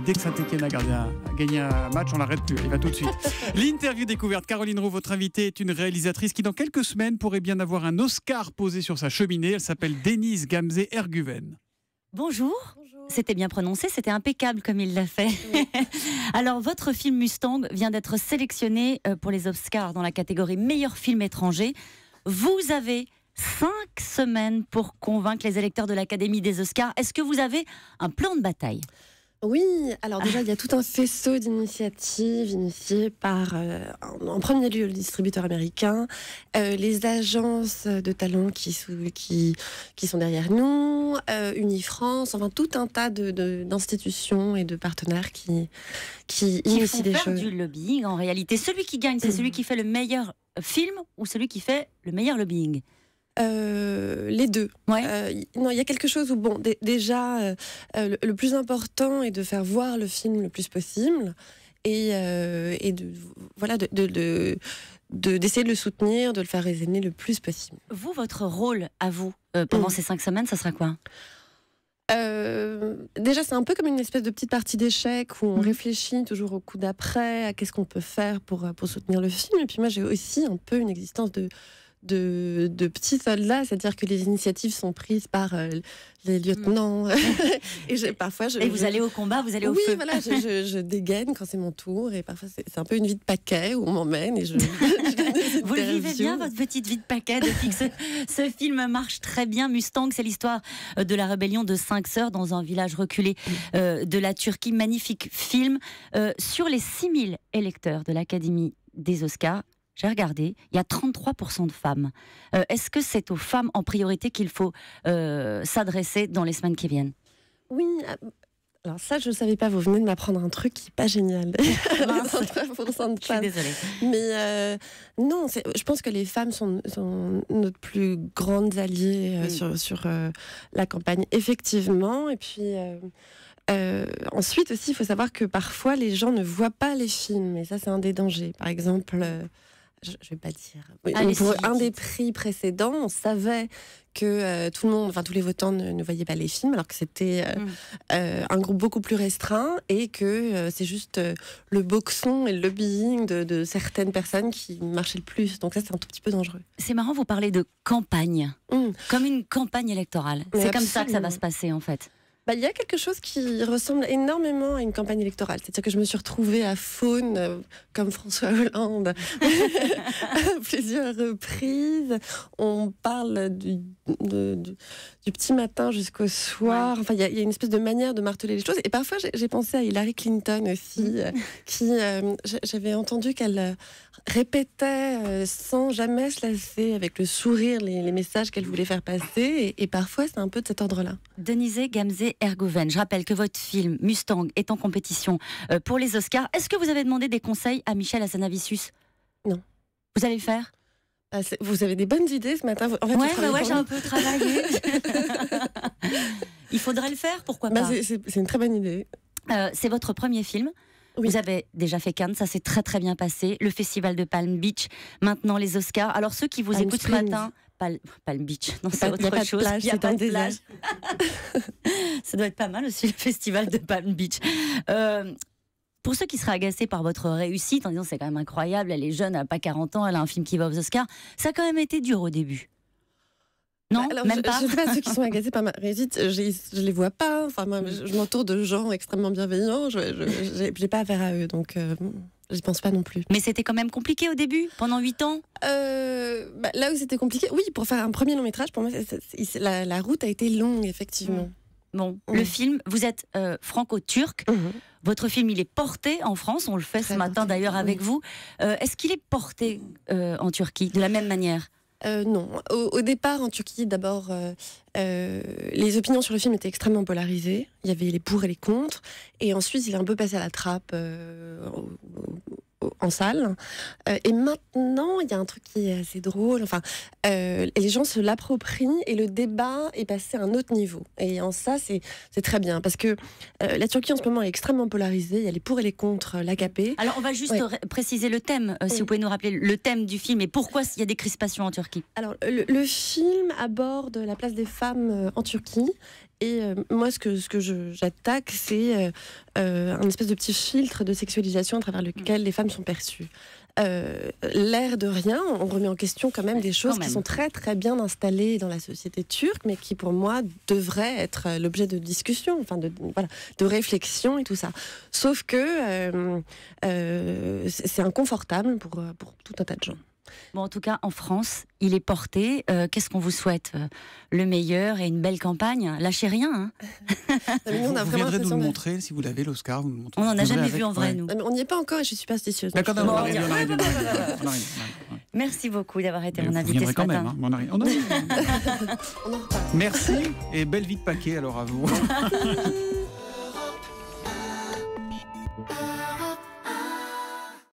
Dès que Saint-Etienne a gagné un match, on l'arrête plus. Il va tout de suite. L'interview découverte. Caroline Roux, votre invitée, est une réalisatrice qui, dans quelques semaines, pourrait bien avoir un Oscar posé sur sa cheminée. Elle s'appelle Denise Gamze-Erguven. Bonjour. C'était bien prononcé, c'était impeccable comme il l'a fait. Oui. Alors, votre film Mustang vient d'être sélectionné pour les Oscars dans la catégorie meilleur film étranger. Vous avez 5 semaines pour convaincre les électeurs de l'Académie des Oscars. Est-ce que vous avez un plan de bataille ? Oui, alors déjà, il y a tout un faisceau d'initiatives initiées par, en premier lieu, le distributeur américain, les agences de talent qui sont derrière nous, Unifrance, enfin tout un tas d'institutions et de partenaires qui initient des choses. Qui font faire du lobbying, en réalité. Celui qui gagne, c'est celui qui fait le meilleur film ou celui qui fait le meilleur lobbying ? Les deux. Ouais. Non, il y a quelque chose où, bon, déjà, le plus important est de faire voir le film le plus possible et d'essayer de le soutenir, de le faire résonner le plus possible. Vous, votre rôle à vous, pendant ces 5 semaines, ça sera quoi ? Déjà, c'est un peu comme une espèce de petite partie d'échecs où on réfléchit toujours au coup d'après, à qu'est-ce qu'on peut faire pour soutenir le film. Et puis moi, j'ai aussi un peu une existence de petits soldats, c'est-à-dire que les initiatives sont prises par les lieutenants. Et vous allez au combat, vous allez au feu. Oui, voilà, je dégaine quand c'est mon tour, et parfois c'est un peu une vie de paquet où on m'emmène et je Vous le vivez bien, votre petite vie de paquet, depuis que ce film marche très bien. Mustang, c'est l'histoire de la rébellion de 5 sœurs dans un village reculé de la Turquie. Magnifique film. Sur les 6000 électeurs de l'Académie des Oscars, j'ai regardé, il y a 33% de femmes. Est-ce que c'est aux femmes en priorité qu'il faut s'adresser dans les semaines qui viennent ? Oui, alors ça je ne savais pas, vous venez de m'apprendre un truc qui n'est pas génial. 33% de femmes. Je suis désolée. Mais non, je pense que les femmes sont notre plus grandes alliées sur la campagne, effectivement. Et puis... ensuite aussi, il faut savoir que parfois les gens ne voient pas les films, et ça c'est un des dangers. Par exemple, je ne vais pas dire. Pour un des prix précédents, on savait que tout le monde, enfin tous les votants ne voyaient pas les films, alors que c'était un groupe beaucoup plus restreint, et que c'est juste le boxon et le lobbying de certaines personnes qui marchaient le plus. Donc ça, c'est un tout petit peu dangereux. C'est marrant, vous parlez de campagne, comme une campagne électorale. C'est comme ça que ça va se passer en fait. Il y a quelque chose qui ressemble énormément à une campagne électorale. C'est-à-dire que je me suis retrouvée à Faune, comme François Hollande, à plusieurs reprises. On parle du petit matin jusqu'au soir. Enfin, il y a une espèce de manière de marteler les choses. Et parfois, j'ai pensé à Hillary Clinton aussi, qui, j'avais entendu qu'elle répétait sans jamais se lasser, avec le sourire, les messages qu'elle voulait faire passer. Et parfois, c'est un peu de cet ordre-là. Denise Gamze-Erguven, je rappelle que votre film Mustang est en compétition pour les Oscars. Est-ce que vous avez demandé des conseils à Michel Hazanavicius ? Non. Vous allez le faire ? Vous avez des bonnes idées ce matin. En fait, ouais, j'ai un peu travaillé. Il faudrait le faire, pourquoi pas ? C'est une très bonne idée. C'est votre premier film. Oui. Vous avez déjà fait Cannes, ça s'est très très bien passé. Le festival de Palm Beach, maintenant les Oscars. Alors ceux qui vous écoutent ce matin... Palm Beach, non, c'est autre chose. Il n'y a pas de plage. Ça doit être pas mal aussi, le festival de Palm Beach. Pour ceux qui seraient agacés par votre réussite, en disant c'est quand même incroyable, elle est jeune, elle n'a pas 40 ans, elle a un film qui va aux Oscars, ça a quand même été dur au début. Non, alors, même pas. Je ne sais pas, ceux qui sont agacés par ma réussite, je les vois pas. Enfin, moi, je m'entoure de gens extrêmement bienveillants. Je n'ai pas affaire à eux, donc je n'y pense pas non plus. Mais c'était quand même compliqué au début, pendant 8 ans. Là où c'était compliqué, oui, pour faire un premier long métrage, pour moi, la route a été longue, effectivement. Bon, le film, vous êtes franco-turc. Votre film, il est porté en France. On le fait ce matin d'ailleurs avec vous. Est-ce qu'il est porté en Turquie de la même manière ? Non. Au départ, en Turquie, d'abord, les opinions sur le film étaient extrêmement polarisées. Il y avait les pour et les contre. Et ensuite, il est un peu passé à la trappe en salle. Et maintenant, il y a un truc qui est assez drôle. Enfin, les gens se l'approprient et le débat est passé à un autre niveau. Et en ça, c'est très bien. Parce que la Turquie, en ce moment, est extrêmement polarisée. Il y a les pour et les contre l'AKP. Alors, on va juste préciser le thème. Si vous pouvez nous rappeler le thème du film et pourquoi il y a des crispations en Turquie. Alors, le film aborde la place des femmes en Turquie Et moi, ce que j'attaque, c'est un espèce de petit filtre de sexualisation à travers lequel les femmes sont perçues. L'air de rien, on remet en question quand même des choses qui sont très très bien installées dans la société turque, mais qui pour moi devraient être l'objet de discussion, enfin de réflexion et tout ça. Sauf que c'est inconfortable pour tout un tas de gens. Bon, en tout cas, en France, il est porté. Qu'est-ce qu'on vous souhaite? Le meilleur et une belle campagne. Lâchez rien. Hein. Vous viendrez nous le montrer si vous l'avez, l'Oscar. On n'en a jamais vu en vrai, nous. Mais on n'y est pas encore et je suis superstitieuse. D'accord, on arrive. Merci beaucoup d'avoir été mon invité ce quand matin. Même. On arrive. Merci et belle vie de paquet alors à vous.